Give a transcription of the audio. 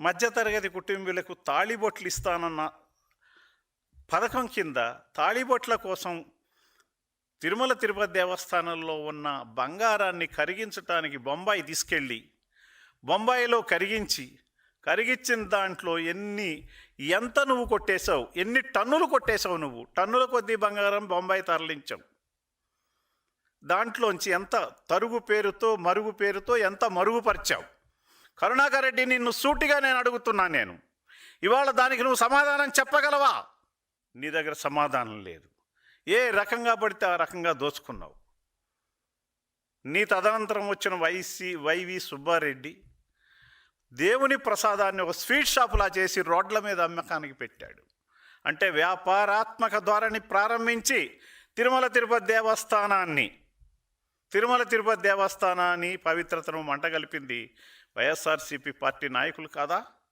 మధ్యతరగతి కుటుంబీలకు తాళిబొట్లు ఇస్తానన్న పథకం కింద తాళిబొట్ల కోసం తిరుమల తిరుపతి దేవస్థానంలో ఉన్న బంగారాన్ని కరిగించటానికి బొంబాయి తీసుకెళ్ళి బొంబాయిలో కరిగించిన దాంట్లో ఎంత నువ్వు కొట్టేశావు, ఎన్ని టన్నులు కొట్టేశావు, నువ్వు టన్నుల కొద్దీ బంగారం బొంబాయి తరలించావు. దాంట్లోంచి ఎంత తరుగు పేరుతో మరుగు పేరుతో ఎంత మరుగుపరిచావు. కరుణాకర్ రెడ్డి, నిన్ను సూటిగా నేను అడుగుతున్నాను, ఇవాళ దానికి నువ్వు సమాధానం చెప్పగలవా? నీ దగ్గర సమాధానం లేదు. ఏ రకంగా పడితే ఆ రకంగా దోచుకున్నావు. నీ తదనంతరం వచ్చిన వైవి సుబ్బారెడ్డి దేవుని ప్రసాదాన్ని ఒక స్వీట్ షాపులా చేసి రోడ్ల మీద అమ్మకానికి పెట్టాడు. అంటే వ్యాపారాత్మక ధోరణి ప్రారంభించి తిరుమల తిరుపతి దేవస్థానాన్ని పవిత్రతను మంటగలిపింది వైఎస్ఆర్సీపీ పార్టీ నాయకులు కాదా?